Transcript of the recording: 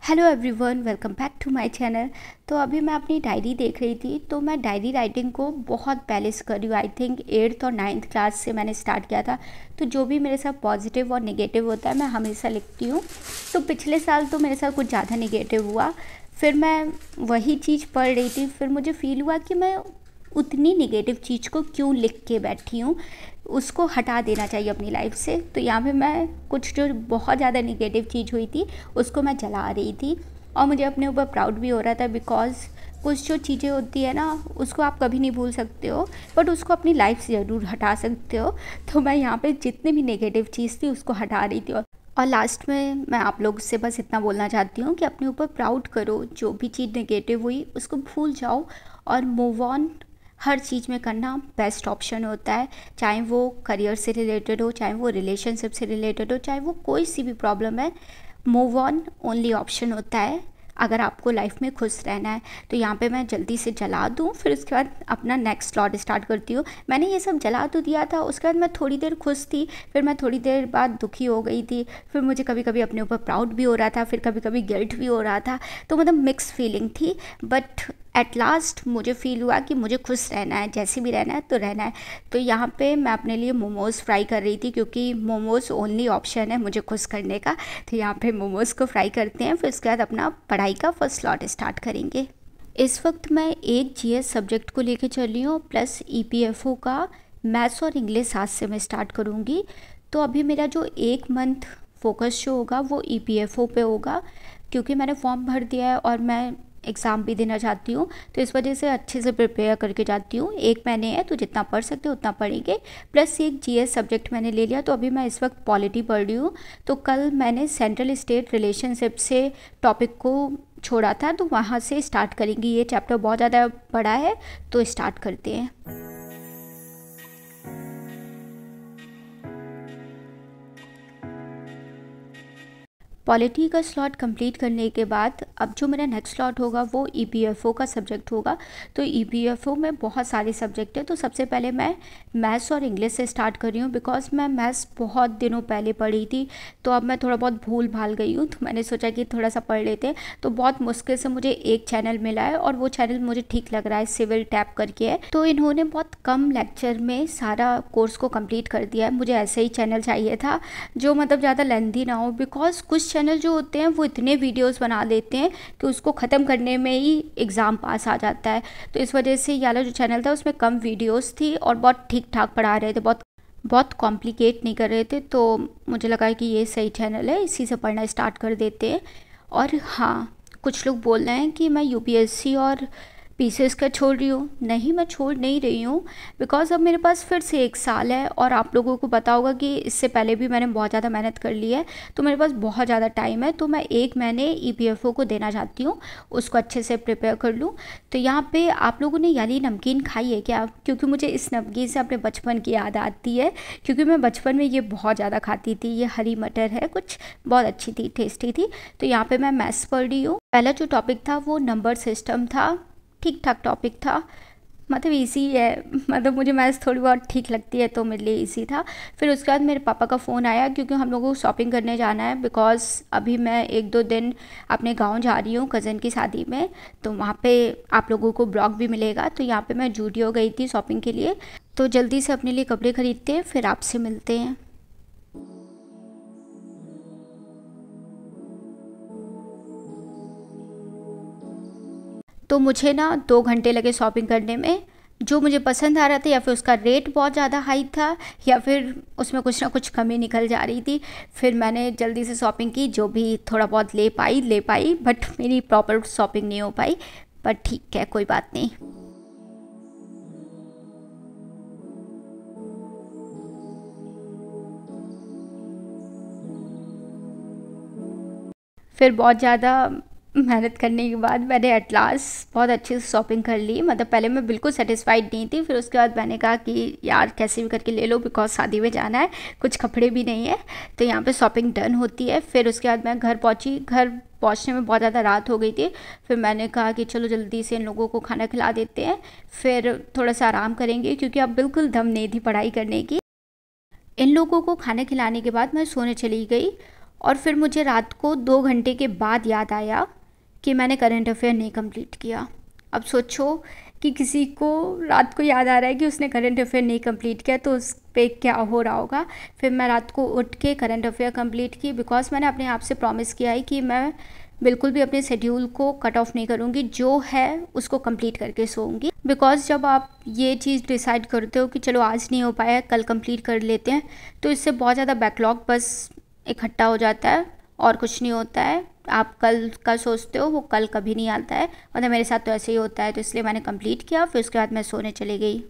Hello everyone, welcome back to my channel. तो अभी मैं अपनी डायरी देख रही थी। तो मैं डायरी राइटिंग को बहुत पहले से कर रही हूँ। आई थिंक 8th और 9th क्लास से मैंने स्टार्ट किया था। तो जो भी मेरे साथ पॉजिटिव और नेगेटिव होता है मैं हमेशा लिखती हूँ। तो पिछले साल तो मेरे साथ कुछ ज़्यादा नेगेटिव हुआ। फिर मैं वही चीज़ पढ़ रही थी, फिर मुझे फील हुआ कि मैं उतनी नेगेटिव चीज़ को क्यों लिख के बैठी हूँ, उसको हटा देना चाहिए अपनी लाइफ से। तो यहाँ पे मैं कुछ जो बहुत ज़्यादा नेगेटिव चीज़ हुई थी उसको मैं जला रही थी और मुझे अपने ऊपर प्राउड भी हो रहा था। बिकॉज़ कुछ जो चीज़ें होती है ना उसको आप कभी नहीं भूल सकते हो, बट उसको अपनी लाइफ से ज़रूर हटा सकते हो। तो मैं यहाँ पे जितनी भी नेगेटिव चीज़ थी उसको हटा रही थी। और लास्ट में मैं आप लोग से बस इतना बोलना चाहती हूँ कि अपने ऊपर प्राउड करो। जो भी चीज़ नेगेटिव हुई उसको भूल जाओ और मूव ऑन। हर चीज़ में करना बेस्ट ऑप्शन होता है, चाहे वो करियर से रिलेटेड हो, चाहे वो रिलेशनशिप से रिलेटेड हो, चाहे वो कोई सी भी प्रॉब्लम है। मूव ऑन ओनली ऑप्शन होता है अगर आपको लाइफ में खुश रहना है। तो यहाँ पे मैं जल्दी से जला दूँ, फिर उसके बाद अपना नेक्स्ट स्लॉट स्टार्ट करती हूँ। मैंने ये सब जला तो दिया था, उसके बाद मैं थोड़ी देर खुश थी, फिर मैं थोड़ी देर बाद दुखी हो गई थी। फिर मुझे कभी कभी अपने ऊपर प्राउड भी हो रहा था, फिर कभी कभी गिल्ट भी हो रहा था। तो मतलब मिक्स फीलिंग थी, बट एट लास्ट मुझे फ़ील हुआ कि मुझे खुश रहना है, जैसे भी रहना है तो रहना है। तो यहाँ पे मैं अपने लिए मोमोज़ फ्राई कर रही थी, क्योंकि मोमोज़ ओनली ऑप्शन है मुझे खुश करने का। तो यहाँ पे मोमोज़ को फ्राई करते हैं, फिर उसके बाद अपना पढ़ाई का फर्स्ट स्लॉट स्टार्ट करेंगे। इस वक्त मैं एक जीएस सब्जेक्ट को लेके चल रही हूँ, प्लस ईपीएफओ का मैथ्स और इंग्लिश आज से मैं स्टार्ट करूँगी। तो अभी मेरा जो 1 मंथ फोकस जो होगा वो ईपीएफओ पे होगा, क्योंकि मैंने फॉर्म भर दिया है और मैं एग्ज़ाम भी देना चाहती हूँ। तो इस वजह से अच्छे से प्रिपेयर करके जाती हूँ। 1 महीने है तो जितना पढ़ सकते हो उतना पढ़ेंगे। प्लस एक जीएस सब्जेक्ट मैंने ले लिया, तो अभी मैं इस वक्त पॉलिटी पढ़ रही हूँ। तो कल मैंने सेंट्रल स्टेट रिलेशनशिप से टॉपिक को छोड़ा था, तो वहाँ से स्टार्ट करेंगे। ये चैप्टर बहुत ज़्यादा बड़ा है, तो स्टार्ट करते हैं। पॉलिटी का स्लॉट कंप्लीट करने के बाद अब जो मेरा नेक्स्ट स्लॉट होगा वो ईपीएफओ का सब्जेक्ट होगा। तो ईपीएफओ में बहुत सारे सब्जेक्ट हैं। तो सबसे पहले मैं मैथ्स और इंग्लिश से स्टार्ट कर रही हूँ, बिकॉज मैं मैथ्स बहुत दिनों पहले पढ़ी थी, तो अब मैं थोड़ा बहुत भूल भाल गई हूँ। तो मैंने सोचा कि थोड़ा सा पढ़ लेते हैं। तो बहुत मुश्किल से मुझे एक चैनल मिला है और वो चैनल मुझे ठीक लग रहा है, सिविल टैप करके है। तो इन्होंने बहुत कम लेक्चर में सारा कोर्स को कंप्लीट कर दिया है। मुझे ऐसे ही चैनल चाहिए था जो मतलब ज़्यादा लेंथी ना हो, बिकॉज कुछ चैनल जो होते हैं वो इतने वीडियोस बना देते हैं कि उसको ख़त्म करने में ही एग्ज़ाम पास आ जाता है। तो इस वजह से ये वाला जो चैनल था उसमें कम वीडियोस थी और बहुत ठीक ठाक पढ़ा रहे थे, बहुत बहुत कॉम्प्लिकेट नहीं कर रहे थे। तो मुझे लगा कि ये सही चैनल है, इसी से पढ़ना स्टार्ट कर देते हैं। और हाँ, कुछ लोग बोल रहे हैं कि मैं यूपीएससी और पीसीएस का छोड़ रही हूँ। नहीं, मैं छोड़ नहीं रही हूँ, बिकॉज़ अब मेरे पास फिर से 1 साल है। और आप लोगों को पता होगा कि इससे पहले भी मैंने बहुत ज़्यादा मेहनत कर ली है, तो मेरे पास बहुत ज़्यादा टाइम है। तो मैं 1 महीने ईपीएफओ को देना चाहती हूँ, उसको अच्छे से प्रिपेयर कर लूँ। तो यहाँ पे आप लोगों ने याली नमकीन खाई है क्या? क्योंकि मुझे इस नमकीन से अपने बचपन की याद आती है, क्योंकि मैं बचपन में ये बहुत ज़्यादा खाती थी। ये हरी मटर है कुछ, बहुत अच्छी थी, टेस्टी थी। तो यहाँ पे मैं मैथ्स पढ़ रही हूँ। पहला जो टॉपिक था वो नंबर सिस्टम था, ठीक ठाक टॉपिक था, मतलब इजी है। मतलब मुझे मैथ्स थोड़ी बहुत ठीक लगती है, तो मेरे लिए इजी था। फिर उसके बाद मेरे पापा का फ़ोन आया, क्योंकि हम लोगों को शॉपिंग करने जाना है। बिकॉज़ अभी मैं 1-2 दिन अपने गांव जा रही हूँ कज़न की शादी में, तो वहाँ पे आप लोगों को ब्लॉग भी मिलेगा। तो यहाँ पे मैं जूडियो गई थी शॉपिंग के लिए। तो जल्दी से अपने लिए कपड़े खरीदते हैं, फिर आपसे मिलते हैं। तो मुझे ना 2 घंटे लगे शॉपिंग करने में। जो मुझे पसंद आ रहा था, या फिर उसका रेट बहुत ज़्यादा हाई था, या फिर उसमें कुछ ना कुछ कमी निकल जा रही थी। फिर मैंने जल्दी से शॉपिंग की, जो भी थोड़ा बहुत ले पाई, बट मेरी प्रॉपर शॉपिंग नहीं हो पाई। बट ठीक है, कोई बात नहीं। फिर बहुत ज़्यादा मेहनत करने के बाद मैंने एट लास्ट बहुत अच्छे से शॉपिंग कर ली। मतलब पहले मैं बिल्कुल सेटिस्फाइड नहीं थी, फिर उसके बाद मैंने कहा कि यार कैसे भी करके ले लो, बिकॉज शादी में जाना है, कुछ कपड़े भी नहीं है। तो यहाँ पे शॉपिंग डन होती है। फिर उसके बाद मैं घर पहुँची। घर पहुँचने में बहुत ज़्यादा रात हो गई थी। फिर मैंने कहा कि चलो जल्दी से इन लोगों को खाना खिला देते हैं, फिर थोड़ा सा आराम करेंगे, क्योंकि अब बिल्कुल दम नहीं थी पढ़ाई करने की। इन लोगों को खाना खिलाने के बाद मैं सोने चली गई। और फिर मुझे रात को 2 घंटे के बाद याद आया कि मैंने करंट अफेयर नहीं कंप्लीट किया। अब सोचो कि किसी को रात को याद आ रहा है कि उसने करंट अफेयर नहीं कंप्लीट किया तो उस पे क्या हो रहा होगा। फिर मैं रात को उठ के करंट अफेयर कंप्लीट की, बिकॉज मैंने अपने आप से प्रॉमिस किया है कि मैं बिल्कुल भी अपने शेड्यूल को कट ऑफ नहीं करूँगी, जो है उसको कंप्लीट करके सोऊंगी। बिकॉज जब आप ये चीज़ डिसाइड करते हो कि चलो आज नहीं हो पाया कल कंप्लीट कर लेते हैं, तो इससे बहुत ज़्यादा बैकलॉग बस इकट्ठा हो जाता है और कुछ नहीं होता है। आप कल का सोचते हो, वो कल कभी नहीं आता है। मतलब मेरे साथ तो ऐसे ही होता है, तो इसलिए मैंने कंप्लीट किया, फिर उसके बाद मैं सोने चली गई।